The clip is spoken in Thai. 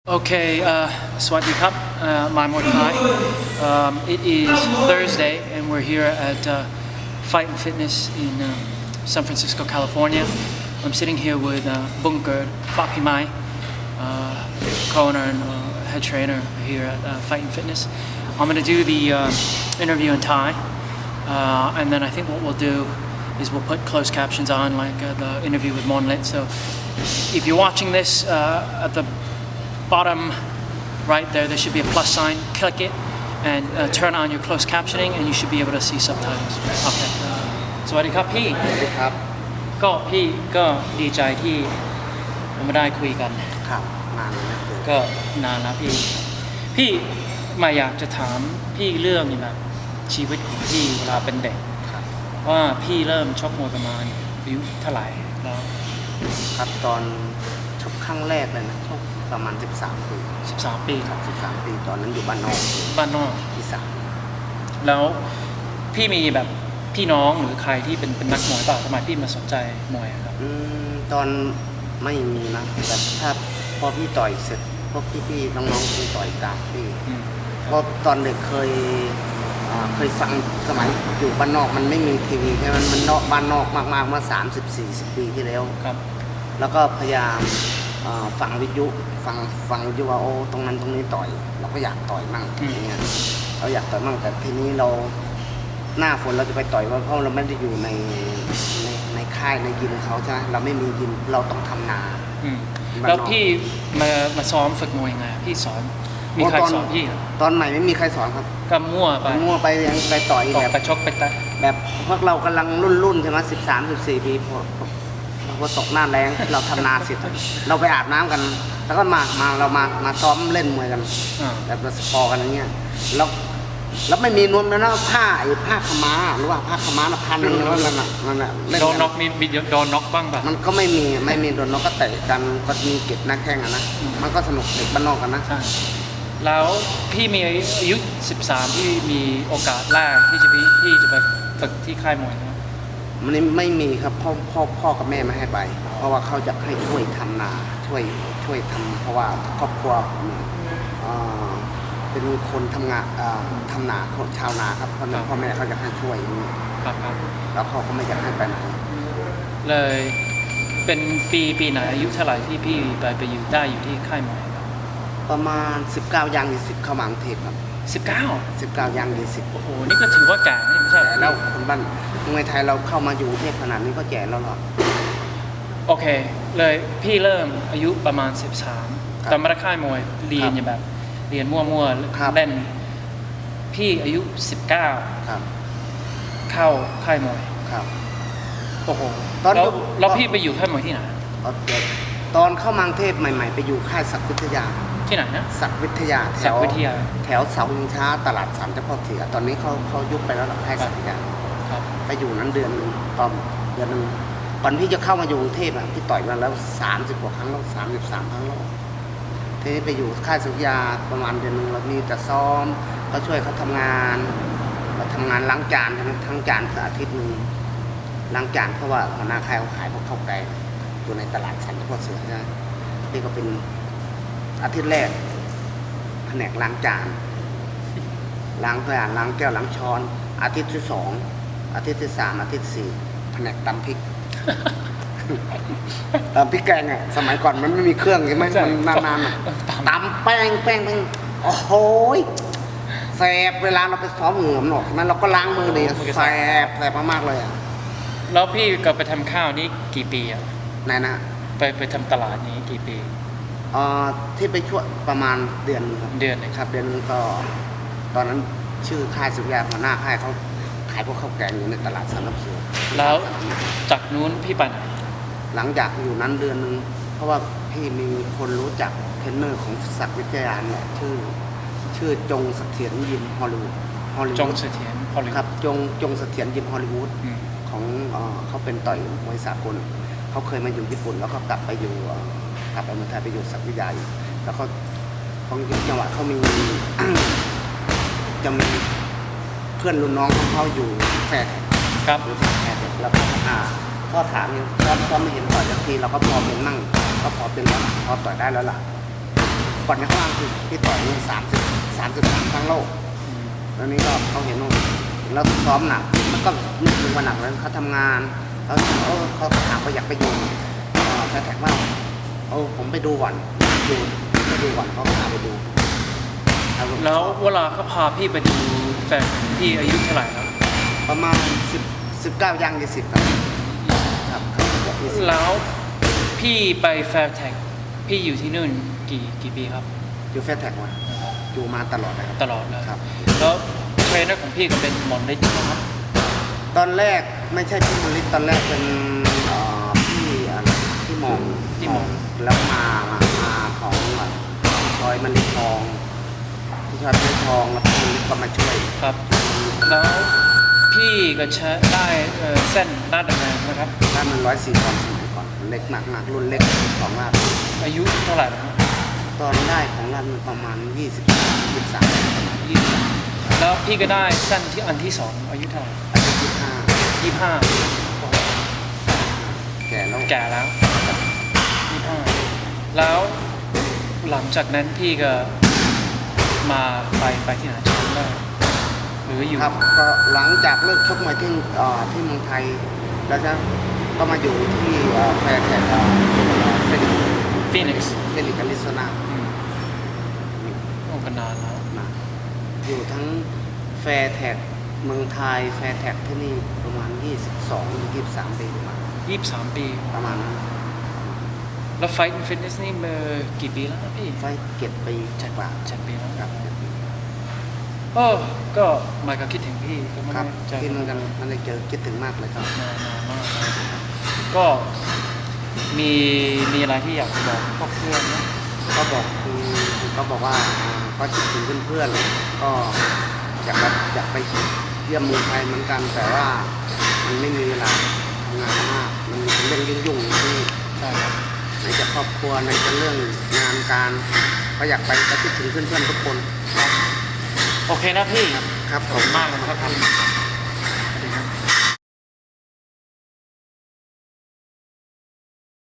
Okay, Swadikap, my Mordecai. It is Thursday and we're here at Fight and Fitness in San Francisco, California. I'm sitting here with Bunker Fapimai, co-owner and head trainer here at Fight and Fitness. I'm going to do the interview in Thai, and then I think what we'll do is we'll put closed captions on, like the interview with Monlit. So if you're watching this at the bottom right there should be a plus sign. Click it and turn on your closed captioning and you should be able to see subtitles. Okay. สวัสดีครับพี่ สวัสดีครับ ก็พี่ก็ดีใจที่เรามาได้คุยกัน ครับนานแล้วเกิด ก็นานแล้วพี่มาอยากจะถามพี่เรื่องแบบชีวิตของพี่เวลาเป็นเด็ก ครับ ว่าพี่เริ่มชกมวยประมาณอายุเท่าไหร่แล้ว ครับตอนชกครั้งแรกเลยนะชกประมาณ13 ปี 13 ปี ครับ13 ปีตอนนั้นอยู่บ้านนอก บ้านนอก อีสาน แล้วพี่มีแบบพี่น้องหรือใครที่เป็นนักมวยเปล่าทำไมพี่มาสนใจมวยครับ ตอนไม่มีนะแต่ถ้าพอพี่ต่อยเสร็จพวกพี่ๆน้องๆคงต่อยตามพี่เพราะตอนเด็กเคยฟังสมัยอยู่บ้านนอกมันไม่มีทีวีใช่ไหมมันนอกบ้านนอกมากๆเมื่อ30-40 ปีที่แล้ว ครับ แล้วก็พยายามฟังวิทยุฟังวิทยุว่าโอ้ตรงนั้นตรงนี้ต่อยเราก็อยากต่อยมั่งอย่างเงี้ยเราอยากต่อยมั่งแต่ทีนี้เราหน้าฝนเราจะไปต่อยเพราะเราไม่ได้อยู่ในค่ายในยิมเขาใช่ไหมเราไม่มียิมเราต้องทำนา แล้วพี่มาซ้อมฝึกมวยยังไงพี่สอนมีใครสอนพี่เหรอ ตอนใหม่ไม่มีใครสอนครับ ก็มั่วไป ไปยังไปต่อย ออก แบบ ไปชกไปตะ แบบพวกเรากำลังรุ่นใช่ไหม13-14 ปีพอตกหน้าแรงเราทำนาเสร็จเราไปอาบน้ำกัน แล้วก็เรามาซ้อมเล่นมวยกันแบบพอกันอย่างเงี้ยแล้วไม่มีนวมแล้วนะผ้าขม้าหรือว่าผ้าขม้าพันนึงแล้วนั่นน่ะโดนน็อกมีโดนน็อกบ้างป่ะ มันก็ไม่มีโดนน็อกก็เตะกันก็มีเก็บหน้าแข้งอะนะมันก็สนุกเด็กบ้านนอกกันนะใช่แล้วพี่มีอายุ13พี่มีโอกาสแรกที่จะไปฝึกที่ค่ายมวยนะ มันไม่มีครับพ่อกับแม่ไม่ให้ไปเพราะว่าเขาจะให้ช่วยทำนาช่วยทำเพราะว่าครอบครัวเป็นคนทำงานทำนาคนชาวนาครับพ่อแม่เขาจะให้ช่วยอย่างนี้ ครับ แล้วเขาก็ไม่อยากให้ไปไหน เลยเป็นปีไหนอายุเท่าไหร่ที่พี่ไปอยู่ได้อยู่ที่ค่ายมวยครับ ประมาณ19 ย่าง 20เข้ามากรุงเทพครับ19 ย่าง 20โอ้โหนี่ก็ถือว่าแก่ไม่ใช่ แล้วคนบ้านเมืองไทยเราเข้ามาอยู่กรุงเทพขนาดนี้ก็แก่แล้วหรอโอเคเลยพี่เริ่มอายุประมาณ13ตอนมาค่ายมวยเรียนอย่างแบบเรียนมั่วๆเล่นพี่อายุ19ครับเข้าค่ายมวยครับโอ้โหแล้วพี่ไปอยู่ค่ายมวยที่ไหนตอนเข้ามากรุงเทพใหม่ๆไปอยู่ค่ายศักดิ์วิทยาที่ไหนนะศักดิ์วิทยาแถวเสาชิงช้าตลาด3 เจ้าพ่อเสือตอนนี้เขายุบไปแล้วหรอค่ายศักดิ์วิทยาไปอยู่นั้นเดือนนึงก่อนพี่จะเข้ามาอยู่กรุงเทพอ่ะพี่ต่อยมาแล้ว30 กว่าครั้งแล้ว33 ครั้งแล้วทีนี้ไปอยู่ค่ายศักดิ์วิทยาประมาณเดือนนึงเรามีแต่ซ้อมก็ช่วยเขาทำงานล้างจานใช่ไหมทั้งจานอาทิตย์นึงล้างจานเพราะว่าหัวหน้าค่ายเขาขายพวกข้าวไก่อยู่ในตลาด3 เจ้าพ่อเสือใช่ไหมนี่ก็เป็นอาทิตย์แรกแผนกล้างจานล้างแก้วล้างช้อนอาทิตย์ที่2อาทิตย์ที่3อาทิตย์ที่4แผนกตำพริก ตำพริกแกงอ่ะสมัยก่อนมันไม่มีเครื่องใช่ไหมมันนานๆตำแป้งโอ้โหแสบเวลาเราไปซ้อมเหงื่อมันออกมันเราก็ล้างมือดีแสบมากๆเลยอ่ะแล้วพี่ก็ไปทำข้าวนี้กี่ปีอ่ะไหนนะไปทำตลาดนี้กี่ปีที่ไปช่วยประมาณเดือนครับเดือนครับเดือนก็ตอนนั้นชื่อค่ายสุริยาหัวหน้าค่ายเขาขายพวกข้าวแกงอยู่ในตลาดสามน้ำเสือแล้วจากนู้นพี่ไปไหนหลังจากอยู่นั้นเดือนนึงเพราะว่าพี่มีคนรู้จักเทรนเนอร์ของศักดิ์วิทยาเนี่ยชื่อจงเสถียรยิมฮอลลีวูดจงเสถียรฮอลลีวูดครับจงเสถียรยิมฮอลลีวูดของเขาเป็นต่อยมวยสากลเขาเคยมาอยู่ญี่ปุ่นแล้วเขากลับไปเมืองไทยไปอยู่ศักดิ์วิทยาแล้วเขาของจังหวัดเขามี จะมีเพื่อนรุ่นน้องของเขาอยู่แฟร์ครับอยู่แฟร์แล้วก็ถามก็ไม่เห็นต่อยสักทีเราก็พอเป็นมั่งก็พอเป็นแล้วพอต่อยได้แล้วล่ะ ก่อนในข้างล่างคือพี่ต่อยนี่33 ครั้งโลก แล้วนี้ก็เขาเห็นว่าเราซ้อมหนักมันก็นึกถึงวันหนักแล้วเขาทำงานเขาถามว่าอยากไปอยู่แฟร์แท็กว่าผมไปดูก่อนไปดูก่อนเขาพาไปดู แล้วเวลาเขาพาพี่ไปดูแฟนพี่อายุเท่าไหร่ครับ ประมาณ19ย่าง20ครับเขาบอก20 แล้วพี่ไปแฟร์แท็กพี่อยู่ที่นู่นกี่ปีครับ อยู่แฟร์แท็กมาอยู่มาตลอดเลยครับ ตลอดเลย ครับ แล้วเทรนเนอร์ของพี่ก็เป็นหมอนได้จริงครับ ตอนแรกไม่ใช่พี่มลิตตอนแรกเป็นพี่หมองแล้วมาของพี่ชอยมลิตทองพี่ชอยมลิตทองแล้วพี่มลิตก็มาช่วย ครับ แล้วพี่ก็ใช้ได้เส้นลาดดำเนินนะครับ ด้านมัน104 ปอนด์สมัยก่อนเล็กมากรุ่นเล็กของลาด อายุเท่าไหร่นะครับ ตอนได้ของลาดมันประมาณ23 20แล้วพี่ก็ได้เส้นที่อันที่สองอายุเท่าไหร่ 25 25 แก่แล้ว แก่แล้ว25แล้วหลังจากนั้นพี่ก็มาไปที่ไหนชมได้หรืออยู่ ครับก็หลังจากเลิกชกมวยที่เมืองไทยแล้วก็มาอยู่ที่แฟร์แท็กฟีนิกซ์ เฟนิกซ์อาริโซนา โอ้ก็นานแล้ว อยู่ทั้งแฟร์แท็กเมืองไทยแฟร์แท็กที่นี่ประมาณ22-23 ปีประมาณ 23 ปี ประมาณนั้น แล้วไฟท์ฟิตเนสนี่มากี่ปีแล้วนะพี่ ไฟ7 ปีกว่า 7 ปีแล้ว ครับ โอ้ก็มาก็คิดถึงพี่ก็ไม่ ครับ ได้เจอ ที่นั่นกันมันได้เจอคิดถึงมากเลยครับ นานมากแล้วก็มีอะไรที่อยากจะบอกพวกเพื่อนนะ ก็บอกว่าก็คิดถึงเพื่อนๆก็อยากไปเยี่ยมเมืองไทยเหมือนกัน แต่ว่ามันไม่มีเวลาทำงานมากมันเป็นเรื่องยุ่งๆที่ ใช่ครับ ไหนจะครอบครัวไหนจะเรื่องงานการก็อยากไปก็คิดถึงเพื่อนๆทุกคน โอเคนะพี่ ครับ ขอบคุณมากเลยครับ